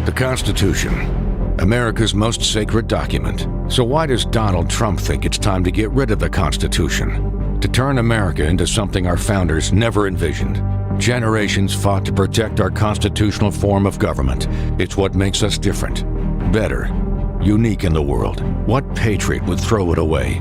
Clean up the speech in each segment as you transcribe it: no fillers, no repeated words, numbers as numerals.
The Constitution, America's most sacred document. So why does Donald Trump think it's time to get rid of the Constitution? To turn America into something our founders never envisioned. Generations fought to protect our constitutional form of government. It's what makes us different, better, unique in the world. What patriot would throw it away?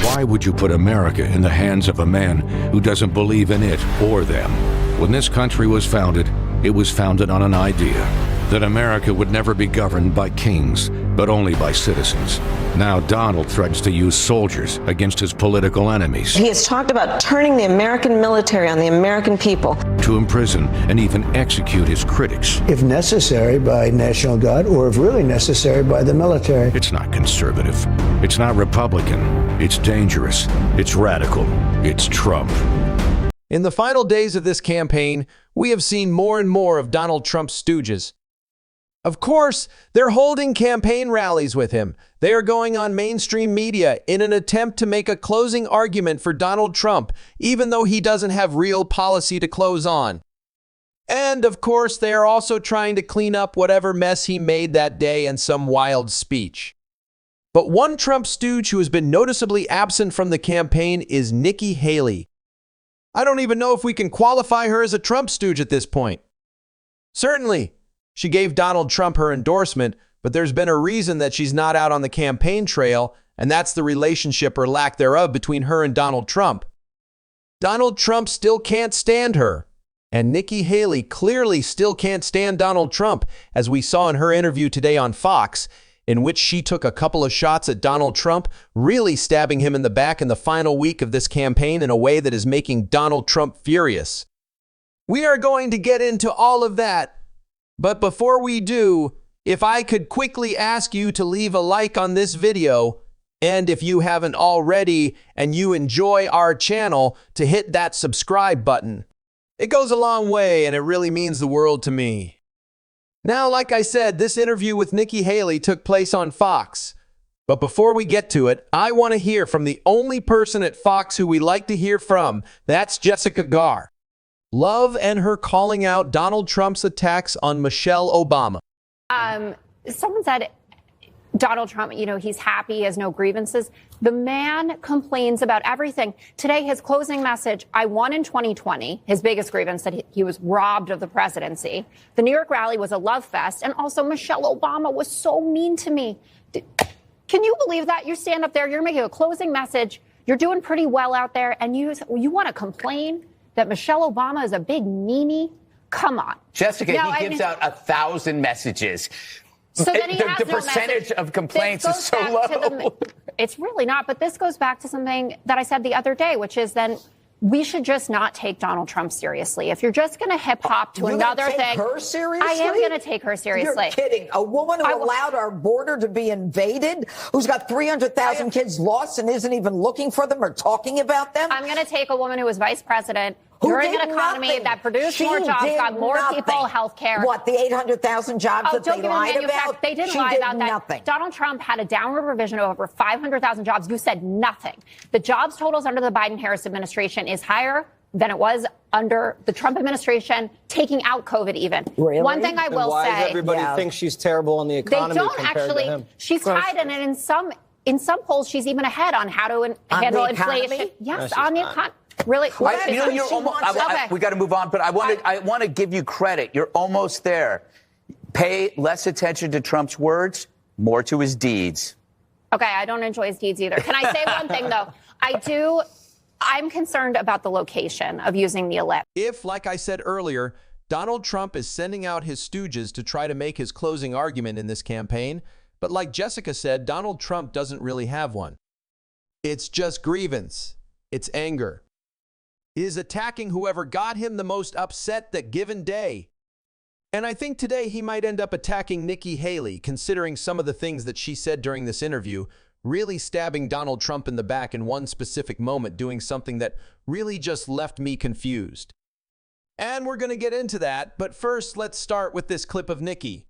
Why would you put America in the hands of a man who doesn't believe in it or them? When this country was founded, it was founded on an idea that America would never be governed by kings, but only by citizens. Now Donald threatens to use soldiers against his political enemies. He has talked about turning the American military on the American people. To imprison and even execute his critics. If necessary by National Guard, or if really necessary by the military. It's not conservative. It's not Republican. It's dangerous. It's radical. It's Trump. In the final days of this campaign, we have seen more and more of Donald Trump's stooges. Of course, they're holding campaign rallies with him. They are going on mainstream media in an attempt to make a closing argument for Donald Trump, even though he doesn't have real policy to close on. And of course, they are also trying to clean up whatever mess he made that day in some wild speech. But one Trump stooge who has been noticeably absent from the campaign is Nikki Haley. I don't even know if we can qualify her as a Trump stooge at this point. Certainly, she gave Donald Trump her endorsement, but there's been a reason that she's not out on the campaign trail, and that's the relationship or lack thereof between her and Donald Trump. Donald Trump still can't stand her, and Nikki Haley clearly still can't stand Donald Trump, as we saw in her interview today on Fox, in which she took a couple of shots at Donald Trump, really stabbing him in the back in the final week of this campaign in a way that is making Donald Trump furious. We are going to get into all of that, but before we do, if I could quickly ask you to leave a like on this video, and if you haven't already and you enjoy our channel, to hit that subscribe button. It goes a long way and it really means the world to me. Now, like I said, this interview with Nikki Haley took place on Fox. But before we get to it, I want to hear from the only person at Fox who we like to hear from. That's Jessica Garr. Love and her calling out Donald Trump's attacks on Michelle Obama. Someone said Donald Trump, he's happy, he has no grievances. The man complains about everything. Today, his closing message, I won in 2020, his biggest grievance that he was robbed of the presidency. The New York rally was a love fest. And also Michelle Obama was so mean to me. Can you believe that? You stand up there, you're making a closing message. You're doing pretty well out there. And you want to complain that Michelle Obama is a big meanie? Come on. Jessica, he gives out 1,000 messages. So then he has the no percentage message. of complaints is so low. It's really not. But this goes back to something that I said the other day, which is then we should just not take Donald Trump seriously. If you're just going to hip hop to another thing. Take her seriously? I am going to take her seriously. You're kidding. A woman who allowed our border to be invaded, who's got 300,000 kids lost and isn't even looking for them or talking about them? I'm going to take a woman who was vice president during an economy that produced more jobs, got more people health care. What, the 800,000 jobs that they lied about? They didn't lie about that. Donald Trump had a downward revision of over 500,000 jobs. You said nothing. The jobs totals under the Biden-Harris administration is higher than it was under the Trump administration, taking out COVID even. Really? One thing I will say. Why does everybody think she's terrible on the economy? They don't compared actually. To him? She's tied, and in some polls, she's even ahead on how to handle inflation. Yes, on the economy. Really? We got to move on, but I want to give you credit. You're almost there. Pay less attention to Trump's words, more to his deeds. Okay, I don't enjoy his deeds either. Can I say one thing, though? I'm concerned about the location of using the ellipse. If, like I said earlier, Donald Trump is sending out his stooges to try to make his closing argument in this campaign, but like Jessica said, Donald Trump doesn't really have one. It's just grievance. It's anger. He is attacking whoever got him the most upset that given day. And I think today he might end up attacking Nikki Haley, considering some of the things that she said during this interview, really stabbing Donald Trump in the back in one specific moment, doing something that really just left me confused. And we're going to get into that, but first let's start with this clip of Nikki.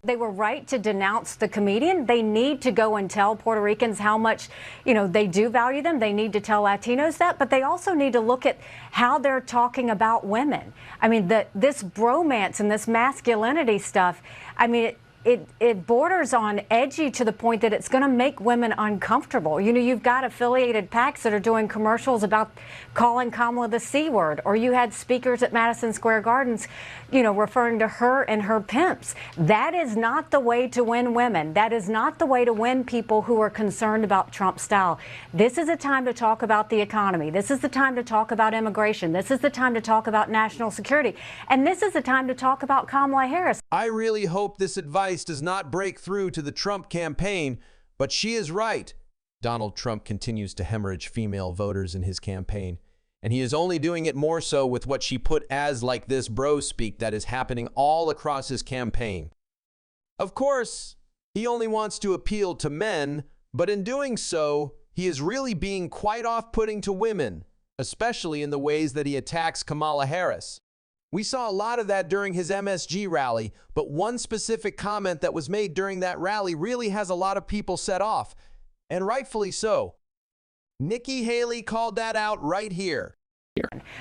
They were right to denounce the comedian. They need to go and tell Puerto Ricans how much, they do value them. They need to tell Latinos that, but they also need to look at how they're talking about women. I mean, this bromance and this masculinity stuff, I mean, it borders on edgy to the point that it's going to make women uncomfortable. You've got affiliated PACs that are doing commercials about calling Kamala the C word, or you had speakers at Madison Square Gardens, referring to her and her pimps. That is not the way to win women. That is not the way to win people who are concerned about Trump style. This is a time to talk about the economy. This is the time to talk about immigration. This is the time to talk about national security. And this is the time to talk about Kamala Harris. I really hope this advice does not break through to the Trump campaign, but she is right. Donald Trump continues to hemorrhage female voters in his campaign, and he is only doing it more so with what she put as like this bro speak that is happening all across his campaign. Of course, he only wants to appeal to men, but in doing so, he is really being quite off-putting to women, especially in the ways that he attacks Kamala Harris. We saw a lot of that during his MSG rally, but one specific comment that was made during that rally really has a lot of people set off, and rightfully so. Nikki Haley called that out right here.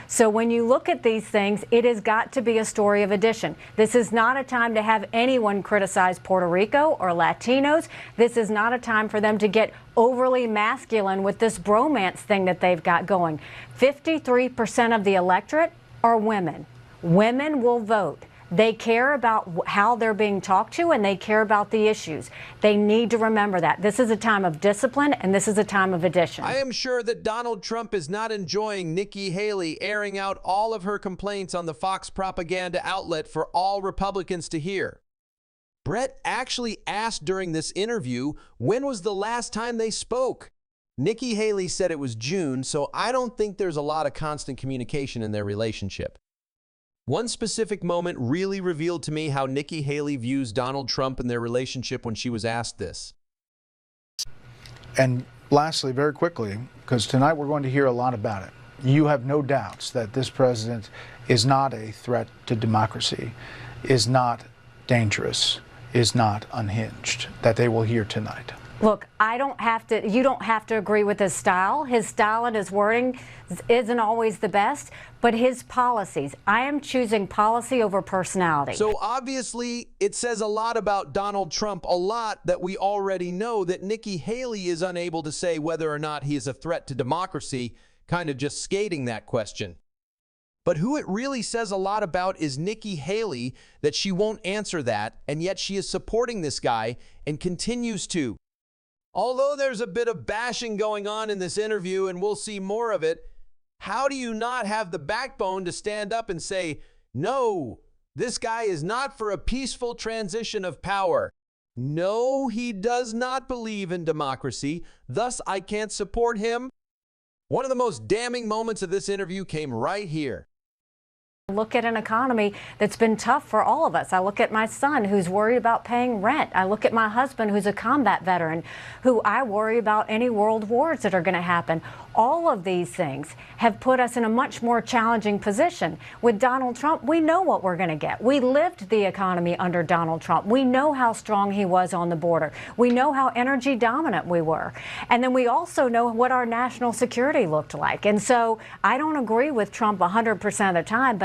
So when you look at these things, it has got to be a story of addition. This is not a time to have anyone criticize Puerto Rico or Latinos. This is not a time for them to get overly masculine with this bromance thing that they've got going. 53% of the electorate are women. Women will vote. They care about how they're being talked to, and they care about the issues. They need to remember that. This is a time of discipline, and this is a time of addition. I am sure that Donald Trump is not enjoying Nikki Haley airing out all of her complaints on the Fox propaganda outlet for all Republicans to hear. Brett actually asked during this interview, when was the last time they spoke? Nikki Haley said it was June, so I don't think there's a lot of constant communication in their relationship. One specific moment really revealed to me how Nikki Haley views Donald Trump and their relationship when she was asked this. And lastly, very quickly, because tonight we're going to hear a lot about it, you have no doubts that this president is not a threat to democracy, is not dangerous, is not unhinged, that they will hear tonight. Look, you don't have to agree with his style. His style and his wording isn't always the best, but his policies. I am choosing policy over personality. So obviously, it says a lot about Donald Trump, a lot that we already know, that Nikki Haley is unable to say whether or not he is a threat to democracy, kind of just skating that question. But who it really says a lot about is Nikki Haley, that she won't answer that, and yet she is supporting this guy and continues to. Although there's a bit of bashing going on in this interview, and we'll see more of it, how do you not have the backbone to stand up and say, no, this guy is not for a peaceful transition of power. No, he does not believe in democracy, thus I can't support him. One of the most damning moments of this interview came right here. Look at an economy that's been tough for all of us. I look at my son who's worried about paying rent. I look at my husband who's a combat veteran who I worry about any world wars that are going to happen. All of these things have put us in a much more challenging position. With Donald Trump, we know what we're going to get. We lived the economy under Donald Trump. We know how strong he was on the border. We know how energy dominant we were. And then we also know what our national security looked like. And so I don't agree with Trump 100% of the time, but